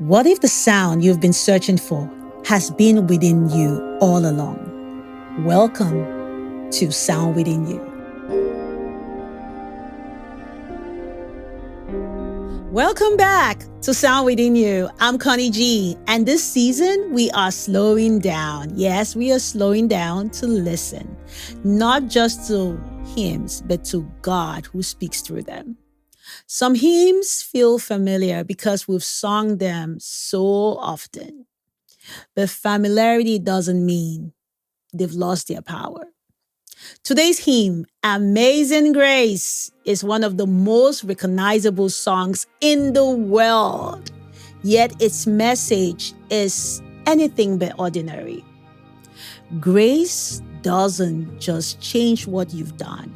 What if the sound you've been searching for has been within you all along? Welcome to Sound Within You. Welcome back to Sound Within You. I'm Connie G, and this season we are slowing down. Yes, we are slowing down to listen, not just to hymns, but to God who speaks through them. Some hymns feel familiar because we've sung them so often, but familiarity doesn't mean they've lost their power. Today's hymn, Amazing Grace, is one of the most recognizable songs in the world, yet its message is anything but ordinary. Grace doesn't just change what you've done,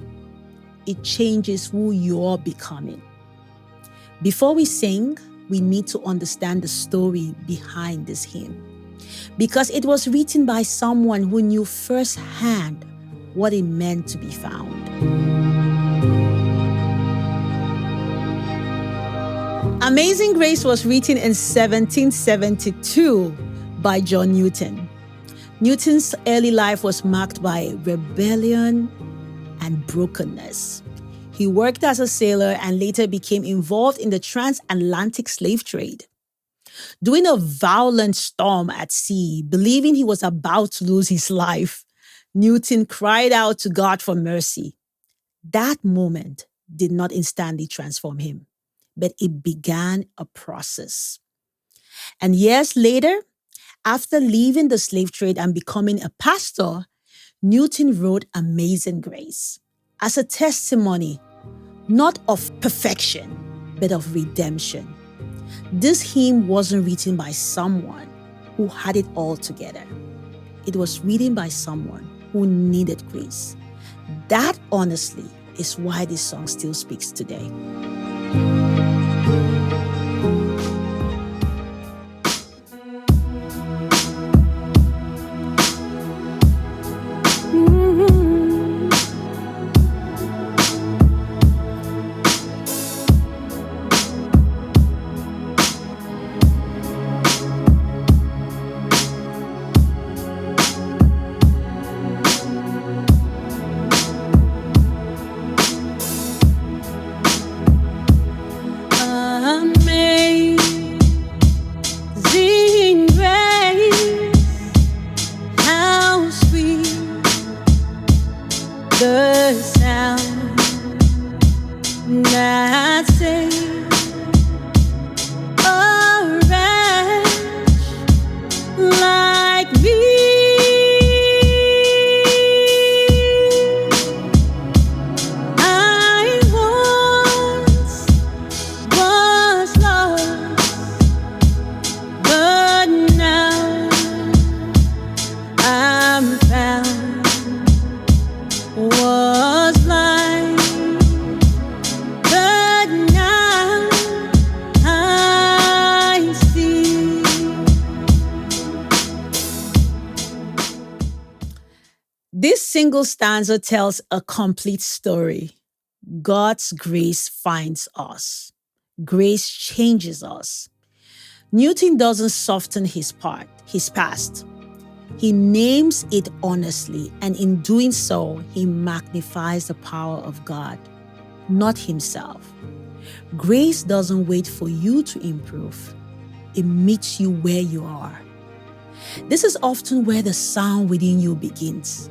it changes who you're becoming. Before we sing, we need to understand the story behind this hymn, because it was written by someone who knew firsthand what it meant to be found. Amazing Grace was written in 1772 by John Newton. Newton's early life was marked by rebellion and brokenness. He worked as a sailor and later became involved in the transatlantic slave trade. During a violent storm at sea, believing he was about to lose his life, Newton cried out to God for mercy. That moment did not instantly transform him, but it began a process. And years later, after leaving the slave trade and becoming a pastor, Newton wrote Amazing Grace as a testimony, not of perfection, but of redemption. This hymn wasn't written by someone who had it all together. It was written by someone who needed grace. That, honestly, is why this song still speaks today. The sound that saves a wretch like me. I once was lost, but now I'm found. Was blind, but now I see. This single stanza tells a complete story. God's grace finds us. Grace changes us. Newton doesn't soften his past. He names it honestly, and in doing so, he magnifies the power of God, not himself. Grace doesn't wait for you to improve. It meets you where you are. This is often where the sound within you begins.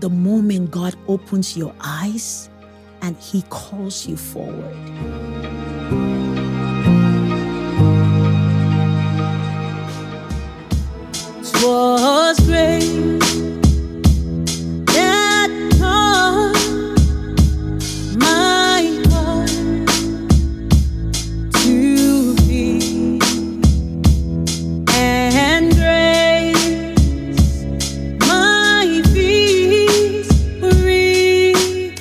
The moment God opens your eyes and he calls you forward. Was great that taught my heart to be, and grace my peace relieve.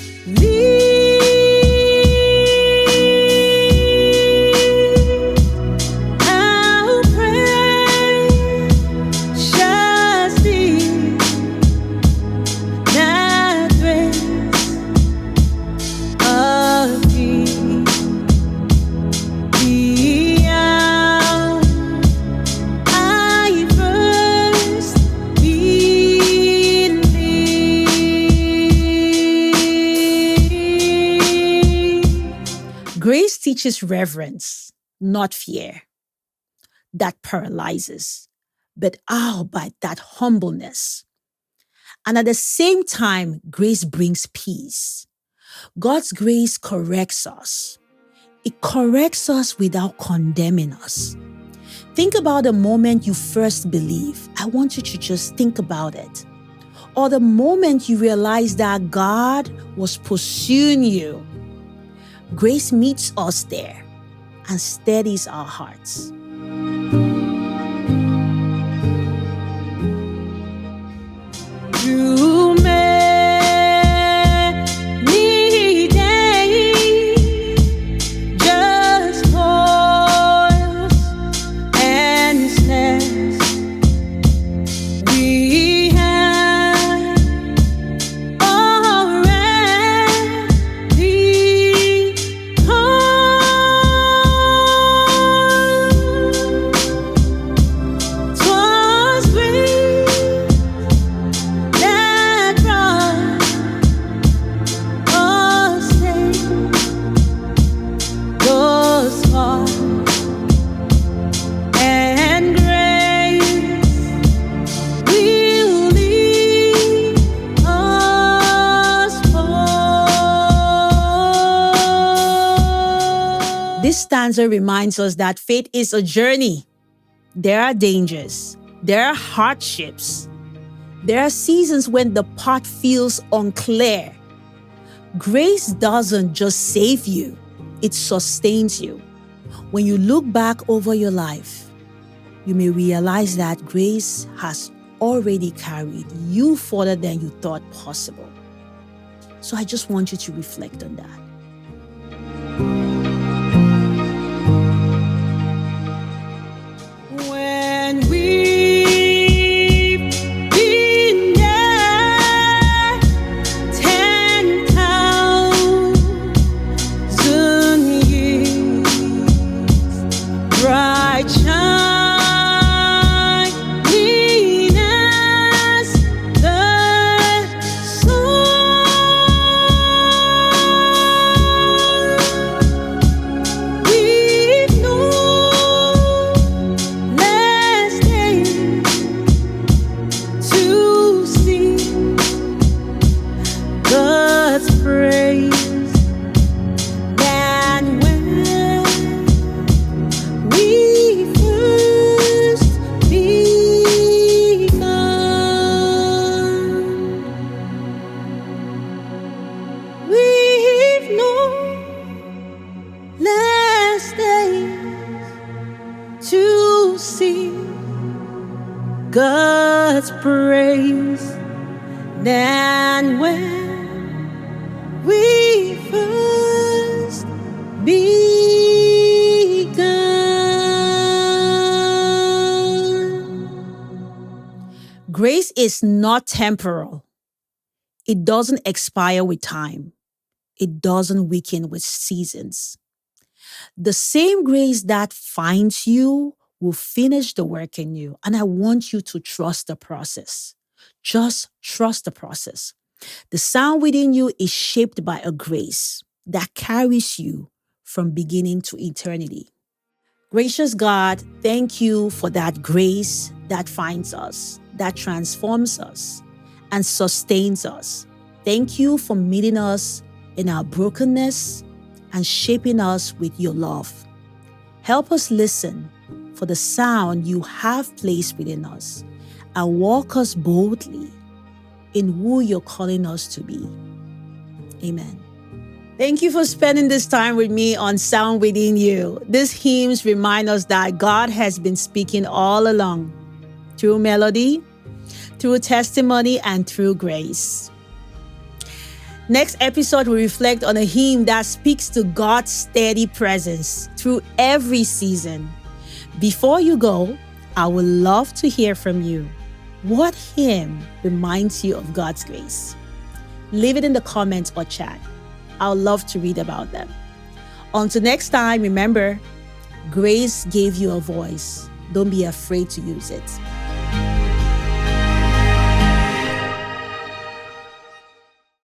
teaches reverence, not fear, that paralyzes, but by that humbleness. And at the same time, grace brings peace. God's grace corrects us. It corrects us without condemning us. Think about the moment you first believe. I want you to just think about it. Or the moment you realize that God was pursuing you. Grace meets us there and steadies our hearts. Through many days, just toils and snares, we have already come. 'Twas grace that brought us safe thus far, and grace will lead us far. This stanza reminds us that faith is a journey. There are dangers. There are hardships. There are seasons when the path feels unclear. Grace doesn't just save you, it sustains you. When you look back over your life, you may realize that grace has already carried you further than you thought possible. So I just want you to reflect on that. When we've been there 10,000 years, bright shining as the sun, we've known less days to see God's praise than when we first begun. We've known less days to see God's praise than when we first begun. Grace is not temporal. It doesn't expire with time. It doesn't weaken with seasons. The same grace that finds you will finish the work in you. And I want you to trust the process. Just trust the process. The sound within you is shaped by a grace that carries you from beginning to eternity. Gracious God, thank you for that grace that finds us, that transforms us, and sustains us. Thank you for meeting us in our brokenness and shaping us with your love. Help us listen for the sound you have placed within us and walk us boldly in who you're calling us to be. Amen. Thank you for spending this time with me on Sound Within You. These hymns remind us that God has been speaking all along, through melody, through testimony, and through grace. Next episode, we reflect on a hymn that speaks to God's steady presence through every season. Before you go, I would love to hear from you. What hymn reminds you of God's grace? Leave it in the comments or chat. I'd love to read about them. Until next time, remember, grace gave you a voice. Don't be afraid to use it.